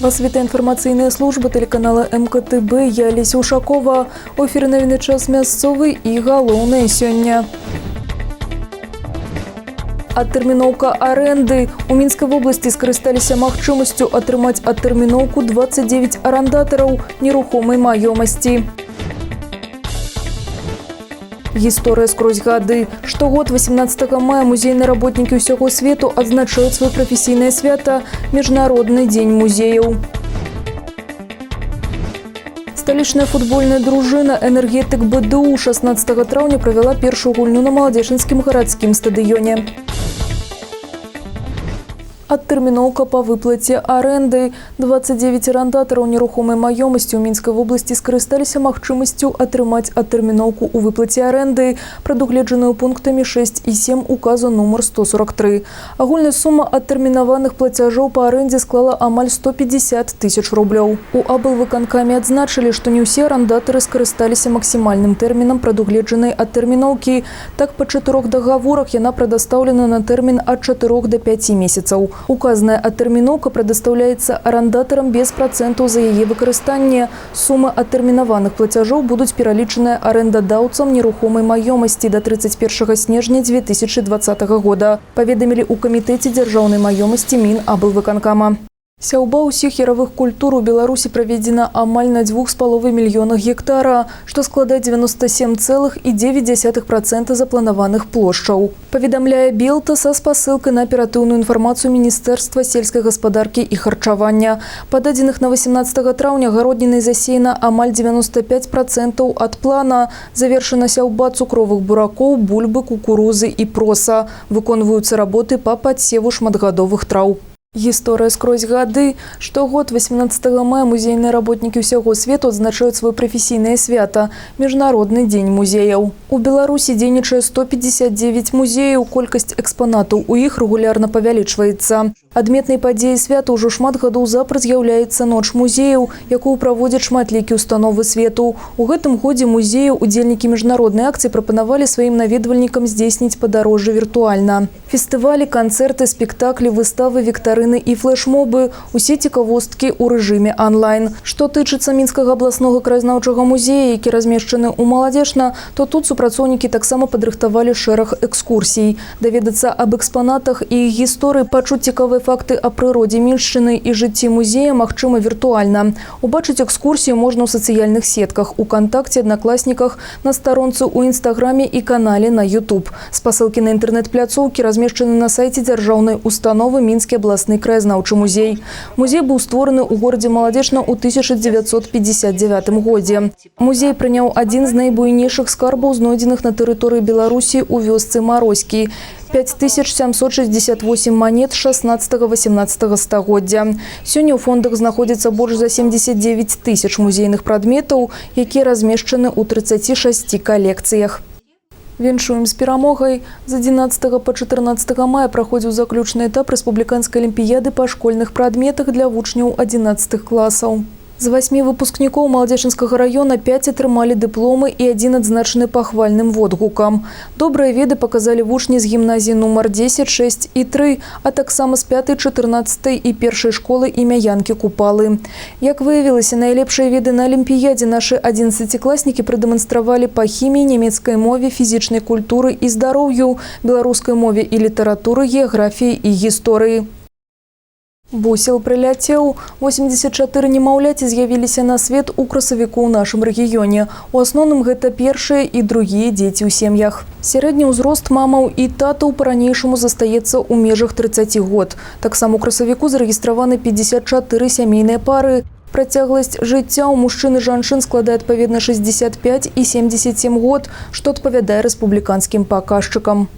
Вас вітає інфармаційна служба телеканала МКТБ. Я Леся Ушакова. У ефірі новини час мясцовы і галоўнае сёння. Адтэрміноўка арэнды. У Мінскай вобласці скарысталіся магчымасцю атрымаць адтэрміноўку 29 арандатараў нерухомай маёмасці. Гісторыя скрозь гады. Штогод 18 мая музейныя работнікі ўсяго свету адзначаюць сваё прафесійнае свята – Міжнародны дзень музеяў. Сталічная футбольная дружына «Энергетик БДУ» 16 траўня правяла першую гульню на Маладзечынскім гарадскім стадыёне. Адтэрміноўка па выплаце арэнды. 29 арандатараў нерухомай маёмасці ў Мінскай вобласці скарысталіся магчымасцю атрымаць адтэрміноўку ў выплаце арэнды, прадугледжаную пунктамі 6 і 7 указу нумар 143. Агульная сума адтэрмінаваных плацяжоў па арэндзе склала амаль 150 тысяч рублёў. У аблвыканкаме адзначылі, што не ўсе арандатары скарысталіся максімальным тэрмінам прадугледжанай адтэрміноўкі. Так, па 4 дагаворах яна прадастаўлена на тэрмін ад 4 до 5 месяцаў. Указаная адтэрміноўка прадастаўляецца арандатарам без працэнтаў за яе выкарыстанне. Сумы адтэрмінаваных плацяжоў будуць пералічаныя арэндадаўцам нерухомай маёмасці да 31 снежня 2020 года, паведамілі ў камітэце дзяржаўнай маёмасці Мінаблвыканкама. Сяўба ўсіх яравых культур у Беларусі праведзена амаль на 2,5 мільёнах гектара, што складае 97,9% запланаваных плошчаў. Паведамляе Белта са спасылкай на аператыўную інфармацыю Міністэрства сельскай гаспадаркі і харчавання. Па дадзеных на 18 траўня гароднінай засеяна амаль 95% ад плана. Завершана сяўба цукровых буракоў, бульбы, кукурузы і проса. Выконваюцца работы па падсеву шматгадовых траў. Гісторыя скрозь гады. Штогод 18 мая музейныя работнікі ўсяго свету адзначаюць сваё прафесійнае свята – Міжнародны дзень музеяў. У Беларусі дзейнічае 159 музеяў, колькасць экспанатаў у іх рэгулярна павялічваецца. Адметнай падзеяй свята ўжо шмат гадоў запар з'яўляецца ноч музеяў, якую праводзяць шматлікія установы свету. У гэтым годзе музею удзельнікі міжнароднай акцыі прапанавалі сваім наведвальнікам здзейсніць падарожжа віртуальна. Фестывалі, канцэрты, спектаклі, выставы, віктарыны і флэшмобы – усе цікавосткі ў рэжыме онлайн. Што тычыцца Мінскага абласнога краязнаўчага музея, які размешчаны ў Маладзечна, то тут супрацоўнікі таксама падрыхтавалі шэраг экскурсій. Даведацца аб экспанатах і іх гісторыі, пачуць цікавыя факты о прыродзе Міншчыны і жыцці музея магчыма віртуальна. Убачыць экскурсію можна ў сацыяльных сетках, у кантакце, аднакласніках, на старонцы ў інстаграме і канале на YouTube. Спасылкі на інтэрнэт-пляцоўкі размешчаны на сайце дзяржаўнай установы Мінскі абласны краязнаўчы музей. Музей быў створаны ў горадзе Маладзечна ў 1959 годзе. Музей прыняў адзін з найбуйнейшых скарбаў, знойдзеных на тэрыторыі Беларусі ў вёсцы Марозькі. 5768 манет 16-18 стагоддзя. Сёння ў фондах знаходзіцца больш за 79 тысяч музейных прадметаў, якія размешчаны ў 36 калекцыях. Віншуем з перамогай. З 11 па 14 мая праходзіў заключны этап рэспубліканскай алімпіяды па школьных прадметах для вучняў 11 класаў. З 8 выпускнікоў Маладзечынскага раёна 5 атрымалі дыпломы і 1 адзначаны пахвальным водгукам. Добрыя веды паказалі вучні з гімназіі нумар 10, 6 і 3, а таксама з 5, 14 і першай школы імя Янкі Купалы. Як выявілася, найлепшыя веды на алімпіядзе нашы 11-класнікі прадэманстравалі па хіміі, нямецкай мове, фізічнай культуры і здароўю, беларускай мове і літаратуры, геаграфіі і гісторыі. Бусел прыляцеў. 84 немаўляці з'явіліся на свет у красавіку ў нашым рэгіёне. У асноўным гэта першыя і другія дзеці ў сем'ях. Сярэдні ўзрост мамаў і татаў па-ранейшаму застаецца ў межах 30 год. Таксама у красавіку зарэгістраваны 54 сямейныя пары. Працягласць жыцця ў мужчын і жанчын складае адпаведна 65 і 77 год, што адпавядае рэспубліканскім паказчыкам.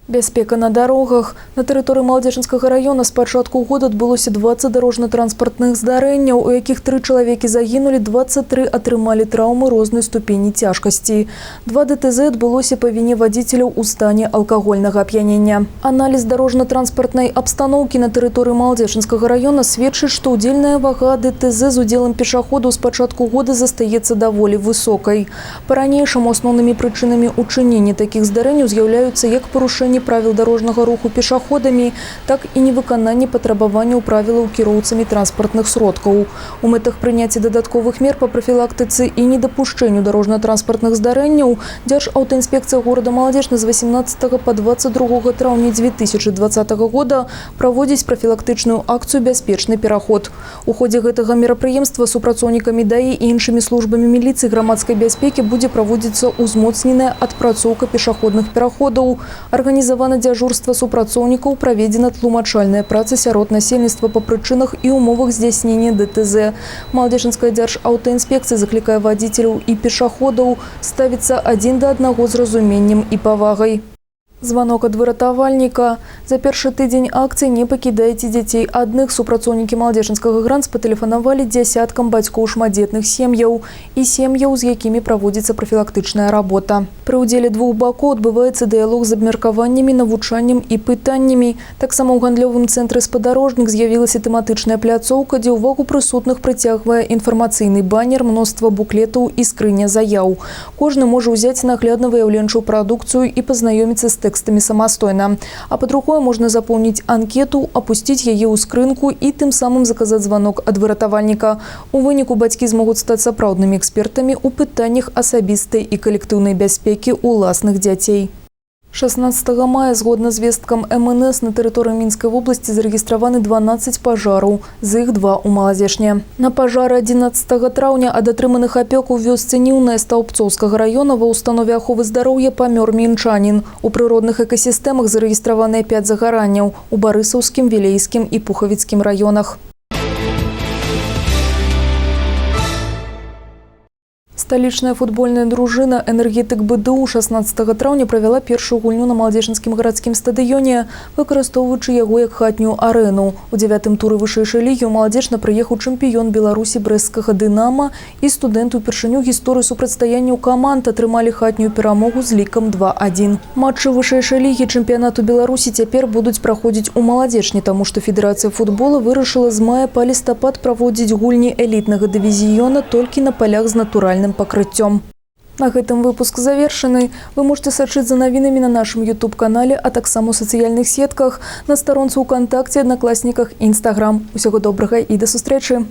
Бяспека на дарогах. На тэрыторыі Маладзечынскага раёна з пачатку года адбылося 20 дарожна-транспартных здарэнняў, у якіх 3 чалавекі загінулі, 23 атрымалі траўмы рознай ступені цяжкасці. 2 ДТЗ адбылося па віне вадзіцеляў у стане алкагольнага ап'янення. Аналіз дарожна-транспартнай абстаноўкі на тэрыторыі Маладзечынскага раёна сведчыць, што ўдзельная вага ДТЗ з удзелам пешаходаў з пачатку года застаецца даволі высокай. Па-ранейшаму асноўнымі прычынамі учынення такіх здарэнняў з'яўляюцца як парушэнне парушэнне правил дорожнага руху пешаходамі, так і невыкананне патрабаванняў правілаў кіроўцамі транспартных сродкаў. У мэтах прыняцця дадатковых мер па прафілактыцы і недапушчэнню дарожна-транспартных здарэнняў Дзяржаўтаінспекцыя горада Маладзежна з 18 па 22 траўня 2020 года праводзіць прафілактычную акцыю «Бяспечны пераход». У ходзе гэтага мерапрыемства супрацоўнікамі ДАІ і іншымі службамі міліцыі грамадскай бяспекі будзе праводзіцца ўзмоцненая адпрацоўка пешаходных пераходаў. Арганізавана дзяжурства супрацоўнікаў, праведзена тлумачальная праца сярод насельніцтва па прычынах і умовах здзяйснення ДТЗ. Маладзежынская дзяржаўтаінспекцыя заклікае вадзіцеляў і пешаходаў ставіцца адзін да аднаго з разуменнем і павагай. Звонок ад выратавальніка. За першы тыдзень акцыі «Не пакідайце дзяцей адных» супрацоўнікі Маладзежынскага ГРАНЦ патэлефанавалі дзясяткам бацькоў шматдзетных сем'яў і сем'яў, з якімі праводзіцца прафілактычная работа. Пры ўдзеле двух бакоў адбываецца дыялог з абмеркаваннямі, навучаннем і пытаннямі. Таксама ў гандлёвым цэнтры «Спадарожнік» з'явілася тэматычная пляцоўка, дзе ўвагу прысутных прыцягвае інфармацыйны баннер, мноства буклетаў і скрыня заяў. Кожны можа ўзяць наглядна выяўленчую прадукцыю і пазнаёміцца з тэкстамі самастойна. А па-другое, можна запоўніць анкету, апусціць яе ў скрынку і тым самым заказаць званок ад выратавальніка. У выніку бацькі змогуць стаць сапраўднымі экспертамі ў пытаннях асабістай і калектыўнай бяспекі ўласных дзяцей. 16 мая, згодна з звесткам МНС, на тэрыторыі Мінскай вобласці зарэгістраваны 12 пажараў, з іх 2 у Маладзежне. На пажары 11 траўня ад атрыманых апёк у вёсцы Ніўная Стаўбцоўскага раёна ва ўстанове аховы здароўя памёр мінчанін. У прыродных экасістэмах зарэгістраваныя 5 загаранняў у Барысаўскім, Вілейскім і Пухавіцкім раёнах. Сталічная футбольная дружына «Энергетык БДУ» 16 траўня правяла першую гульню на Маладзежынскім гарадскім стадыёне, выкарыстоўваючы яго як хатнюю арэну. У 9-м туры вышэйшай лігі ў Маладзежна прыехаў чэмпіён Беларусі брэсцкага «Дынама» і студэнты ўпершыню гісторыі супрацьстаянняў каманд атрымалі хатнюю перамогу з лікам 2-1. Матчы вышэйшай лігі чэмпіянату Беларусі цяпер будуць праходзіць у Маладзежне, таму што Федэрацыя футбола вырашыла з мая па лістапад праводзіць гульні элітнага дывізіёна толькі на палях з натуральным пакрыццём. На гэтым выпуск завершаны. Вы можете сачыць за навінамі на нашым YouTube-канале, а таксама ў сацыяльных сетках, на старонцы УКонтакце, Аднакласніках і Instagram. Усяго добрага і да сустрэчы!